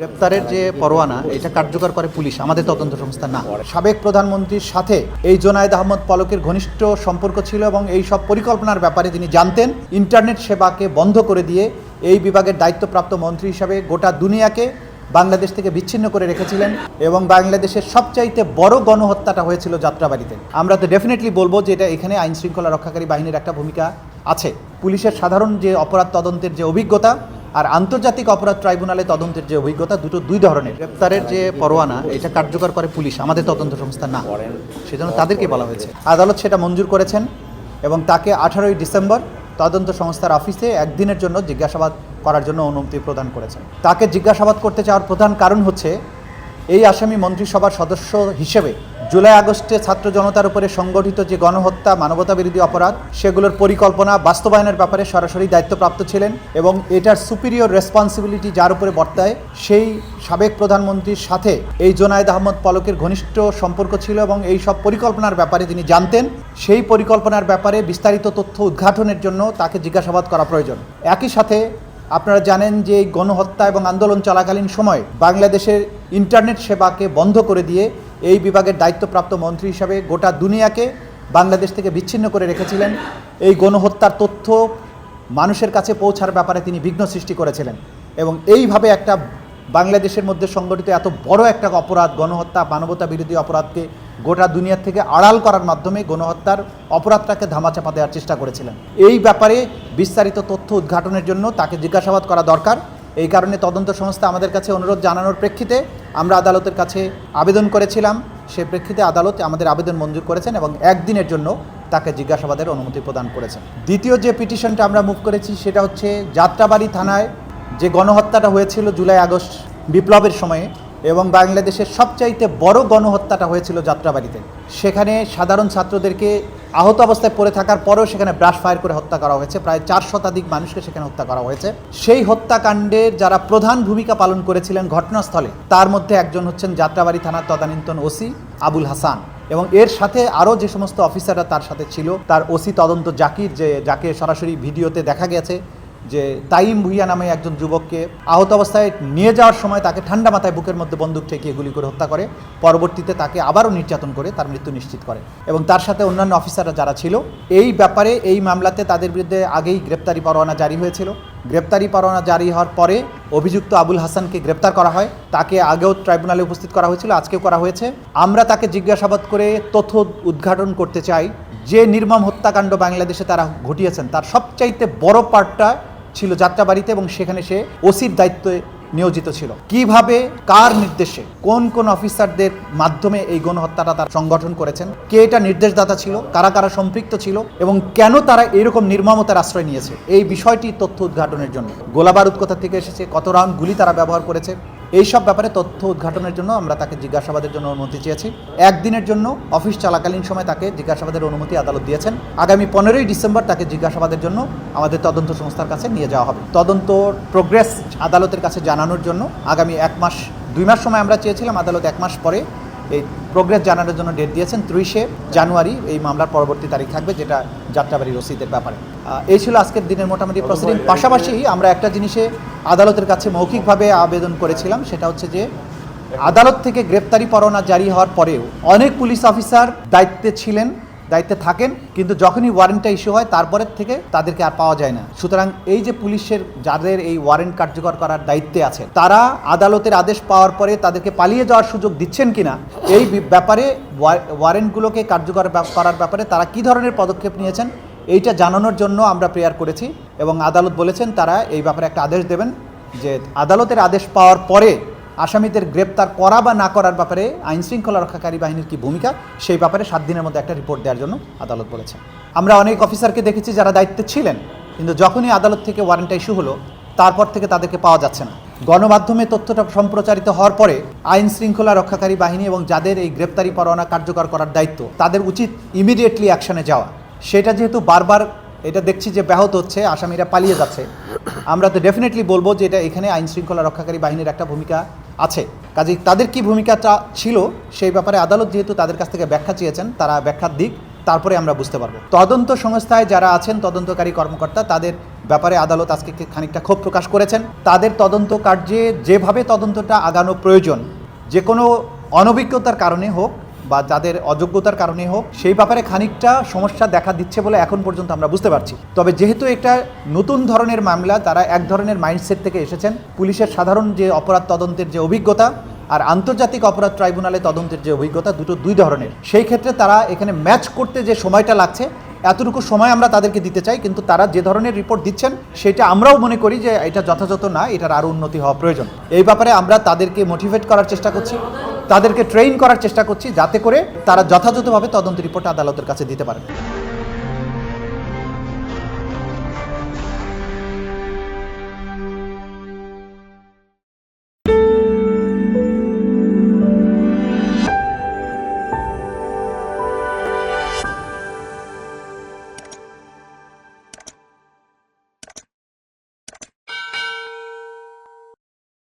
গ্রেপ্তারের যে পরোয়ানা এটা কার্যকর করে পুলিশ, আমাদের তদন্ত সংস্থা না। সাবেক প্রধানমন্ত্রীর সাথে এই জোনায়েদ আহমদ পলকের ঘনিষ্ঠ সম্পর্ক ছিল এবং এই সব পরিকল্পনার ব্যাপারে তিনি জানতেন। ইন্টারনেট সেবাকে বন্ধ করে দিয়ে এই বিভাগের দায়িত্বপ্রাপ্ত মন্ত্রী হিসাবে গোটা দুনিয়াকে বাংলাদেশ থেকে বিচ্ছিন্ন করে রেখেছিলেন এবং বাংলাদেশের সবচাইতে বড় গণহত্যাটা হয়েছিল যাত্রাবাড়িতে। আমরা তো ডেফিনেটলি বলবো যে এটা এখানে আইন শৃঙ্খলা রক্ষাকারী বাহিনীর একটা ভূমিকা আছে। পুলিশের সাধারণ যে অপরাধ তদন্তের যে অভিজ্ঞতা আর আন্তর্জাতিক অপরাধ ট্রাইব্যুনালে তদন্তের যে অভিজ্ঞতা দুই ধরনের। গ্রেপ্তারের যে পরোয়ানা এটা কার্যকর করে পুলিশ, আমাদের তদন্ত সংস্থা না। সেজন্য তাদেরকে বলা হয়েছে, আদালত সেটা মঞ্জুর করেছেন এবং তাকে 18ই ডিসেম্বর তদন্ত সংস্থার অফিসে একদিনের জন্য জিজ্ঞাসাবাদ করার জন্য অনুমতি প্রদান করেছেন। তাকে জিজ্ঞাসাবাদ করতে চাওয়ার প্রধান কারণ হচ্ছে এই আসামি মন্ত্রিসভার সদস্য হিসেবে জুলাই আগস্টে ছাত্র জনতার উপরে সংগঠিত যে গণহত্যা, মানবতাবিরোধী অপরাধ, সেগুলোর পরিকল্পনা বাস্তবায়নের ব্যাপারে সরাসরি দায়িত্বপ্রাপ্ত ছিলেন এবং এটার সুপিরিয়র রেসপন্সিবিলিটি যার উপরে বর্তায় সেই সাবেক প্রধানমন্ত্রীর সাথে এই জোনায়েদ আহমদ পলকের ঘনিষ্ঠ সম্পর্ক ছিল এবং এই সব পরিকল্পনার ব্যাপারে তিনি জানতেন। সেই পরিকল্পনার ব্যাপারে বিস্তারিত তথ্য উদ্ঘাটনের জন্য তাকে জিজ্ঞাসাবাদ করা প্রয়োজন। একই সাথে আপনারা জানেন যে এই গণহত্যা এবং আন্দোলন চলাকালীন সময় বাংলাদেশের ইন্টারনেট সেবাকে বন্ধ করে দিয়ে এই বিভাগের দায়িত্বপ্রাপ্ত মন্ত্রী হিসাবে গোটা দুনিয়াকে বাংলাদেশ থেকে বিচ্ছিন্ন করে রেখেছিলেন। এই গণহত্যার তথ্য মানুষের কাছে পৌঁছার ব্যাপারে তিনি বিঘ্ন সৃষ্টি করেছিলেন এবং এইভাবে একটা বাংলাদেশের মধ্যে সংগঠিত এত বড় একটা অপরাধ, গণহত্যা, মানবতা বিরোধী অপরাধকে গোটা দুনিয়া থেকে আড়াল করার মাধ্যমে গণহত্যার অপরাধটাকে ধামাচাপা দেওয়ার চেষ্টা করেছিলেন। এই ব্যাপারে বিস্তারিত তথ্য উদ্ঘাটনের জন্য তাকে জিজ্ঞাসাবাদ করা দরকার। এই কারণে তদন্ত সংস্থা আমাদের কাছে অনুরোধ জানানোর প্রেক্ষিতে আমরা আদালতের কাছে আবেদন করেছিলাম। সেই প্রেক্ষিতে আদালত আমাদের আবেদন মঞ্জুর করেছেন এবং একদিনের জন্য তাকে জিজ্ঞাসাবাদের অনুমতি প্রদান করেছেন। দ্বিতীয় যে পিটিশনটা আমরা মুভ করেছি সেটা হচ্ছে যাত্রাবাড়ি থানায় যে গণহত্যাটা হয়েছিল জুলাই আগস্ট বিপ্লবের সময়ে এবং বাংলাদেশের সবচাইতে বড় গণহত্যাটা হয়েছিল যাত্রাবাড়িতে। সেখানে সাধারণ ছাত্রদেরকে আহত অবস্থায় পড়ে থাকার পরেও সেখানে ব্রাশ ফায়ার করে হত্যা করা হয়েছে। প্রায় 4 শতাধিক মানুষকে সেখানে হত্যা করা হয়েছে। সেই হত্যাকাণ্ডের যারা প্রধান ভূমিকা পালন করেছিলেন ঘটনাস্থলে, তার মধ্যে একজন হচ্ছেন যাত্রাবাড়ি থানার তদানীন্তন ওসি আবুল হাসান এবং এর সাথে আরও যে সমস্ত অফিসাররা তার সাথে ছিল, তার ওসি তদন্ত জাকির, যাকে সরাসরি ভিডিওতে দেখা গেছে যে তাইম ভুইয়া নামে একজন যুবককে আহত অবস্থায় নিয়ে যাওয়ার সময় তাকে ঠান্ডা মাথায় বুকের মধ্যে বন্দুক ঠেকিয়ে গুলি করে হত্যা করে, পরবর্তীতে তাকে আবারও নির্যাতন করে তার মৃত্যু নিশ্চিত করে এবং তার সাথে অন্যান্য অফিসাররা যারা ছিল। এই ব্যাপারে এই মামলাতে তাদের বিরুদ্ধে আগেই গ্রেপ্তারি পরোয়ানা জারি হয়েছিল। গ্রেপ্তারি পরোয়ানা জারি হওয়ার পরে অভিযুক্ত আবুল হাসানকে গ্রেপ্তার করা হয়। তাকে আগেও ট্রাইব্যুনালে উপস্থিত করা হয়েছিল, আজকেও করা হয়েছে। আমরা তাকে জিজ্ঞাসাবাদ করে তথ্য উদ্ঘাটন করতে চাই যে নির্মম হত্যাকাণ্ড বাংলাদেশে তারা ঘটিয়েছেন তার সবচাইতে বড় পার্টটা ছিল যাত্রাবাড়িতে এবং সেখানে সে ওসির দায়িত্বে নিয়োজিত ছিল। কিভাবে, কার নির্দেশে, কোন কোন অফিসারদের মাধ্যমে এই গণহত্যাটা তারা সংগঠন করেছেন, কে এটা নির্দেশদাতা ছিল, কারা কারা সম্পৃক্ত ছিল এবং কেন তারা এরকম নির্মমতার আশ্রয় নিয়েছে, এই বিষয়টি তথ্য উদ্ঘাটনের জন্য। গোলাবারুদ কোথা থেকে এসেছে, কত রাউন্ড গুলি তারা ব্যবহার করেছে, এইসব ব্যাপারে তথ্য উদ্ঘাটনের জন্য আমরা তাকে জিজ্ঞাসাবাদের জন্য অনুমতি চেয়েছি। একদিনের জন্য অফিস চলাকালীন সময় তাকে জিজ্ঞাসাবাদের অনুমতি আদালত দিয়েছেন। আগামী 15ই ডিসেম্বর তাকে জিজ্ঞাসাবাদের জন্য আমাদের তদন্ত সংস্থার কাছে নিয়ে যাওয়া হবে। তদন্ত প্রোগ্রেস আদালতের কাছে জানানোর জন্য আগামী 2 মাস সময় আমরা চেয়েছিলাম। আদালত 1 মাস পরে এই প্রোগ্রেস জানানোর জন্য ডেট দিয়েছেন। 30শে জানুয়ারি এই মামলার পরবর্তী তারিখ থাকবে, যেটা যাত্রাবাড়ির রসিদের ব্যাপারে। এই ছিল আজকের দিনের মোটামুটি প্রসিডিং। পাশাপাশি আমরা একটা জিনিসে আদালতের কাছে মৌখিকভাবে আবেদন করেছিলাম, সেটা হচ্ছে যে আদালত থেকে গ্রেপ্তারি পরোয়ানা জারি হওয়ার পরেও অনেক পুলিশ অফিসার দায়িত্বে থাকেন, কিন্তু যখনই ওয়ারেন্টটা ইস্যু হয় তারপরের থেকে তাদেরকে আর পাওয়া যায় না। সুতরাং এই যে পুলিশের যাদের এই ওয়ারেন্ট কার্যকর করার দায়িত্বে আছে, তারা আদালতের আদেশ পাওয়ার পরে তাদেরকে পালিয়ে যাওয়ার সুযোগ দিচ্ছেন কিনা, এই ব্যাপারে ওয়ারেন্টগুলোকে কার্যকর করার ব্যাপারে তারা কী ধরনের পদক্ষেপ নিয়েছেন এইটা জানানোর জন্য আমরা প্রেয়ার করেছি এবং আদালত বলেছেন তারা এই ব্যাপারে একটা আদেশ দেবেন যে আদালতের আদেশ পাওয়ার পরে আসামিদের গ্রেপ্তার করা বা না করার ব্যাপারে আইন শৃঙ্খলা রক্ষাকারী বাহিনীর কী ভূমিকা, সেই ব্যাপারে 7 দিনের মধ্যে একটা রিপোর্ট দেওয়ার জন্য আদালত বলেছেন। আমরা অনেক অফিসারকে দেখেছি যারা দায়িত্বে ছিলেন, কিন্তু যখনই আদালত থেকে ওয়ারেন্টটা ইস্যু হলো তারপর থেকে তাদেরকে পাওয়া যাচ্ছে না। গণমাধ্যমে তথ্যটা সম্প্রচারিত হওয়ার পরে আইন শৃঙ্খলা রক্ষাকারী বাহিনী এবং যাদের এই গ্রেপ্তারি পরোয়ানা কার্যকর করার দায়িত্ব, তাদের উচিত ইমিডিয়েটলি অ্যাকশনে যাওয়া। সেটা যেহেতু বারবার এটা দেখছি যে ব্যাহত হচ্ছে, আসামিরা পালিয়ে যাচ্ছে, আমরা তো ডেফিনেটলি বলবো যে এটা এখানে আইন শৃঙ্খলা রক্ষাকারী বাহিনীর একটা ভূমিকা আছে। কাজেই তাদের কি ভূমিকাটা ছিল সেই ব্যাপারে আদালত যেহেতু তাদের কাছ থেকে ব্যাখ্যা চেয়েছেন, তারা ব্যাখ্যার দিক তারপরে আমরা বুঝতে পারবো। তদন্ত সংস্থায় যারা আছেন তদন্তকারী কর্মকর্তা, তাদের ব্যাপারে আদালত আজকে খানিকটা ক্ষোভ প্রকাশ করেছেন। তাদের তদন্ত কার্যে যেভাবে তদন্তটা আগানো প্রয়োজন, যে কোনো অনভিজ্ঞতার কারণে হোক বা যাদের অযোগ্যতার কারণে হোক, সেই ব্যাপারে খানিকটা সমস্যা দেখা দিচ্ছে বলে এখন পর্যন্ত আমরা বুঝতে পারছি। তবে যেহেতু এটা নতুন ধরনের মামলা, তারা এক ধরনের মাইন্ডসেট থেকে এসেছেন। পুলিশের সাধারণ যে অপরাধ তদন্তের যে অভিজ্ঞতা আর আন্তর্জাতিক অপরাধ ট্রাইব্যুনালে তদন্তের যে অভিজ্ঞতা, দুই ধরনের। সেই ক্ষেত্রে তারা এখানে ম্যাচ করতে যে সময়টা লাগছে, এতটুকু সময় আমরা তাদেরকে দিতে চাই, কিন্তু তারা যে ধরনের রিপোর্ট দিচ্ছেন সেটা আমরাও মনে করি যে এটা যথাযথ না, এটার আরও উন্নতি হওয়া প্রয়োজন। এই ব্যাপারে আমরা তাদেরকে মোটিভেট করার চেষ্টা করছি, তাদেরকে ট্রেন করার চেষ্টা করছি, যাতে করে তারা যথাযথভাবে তদন্ত রিপোর্ট আদালতের কাছে দিতে পারেন।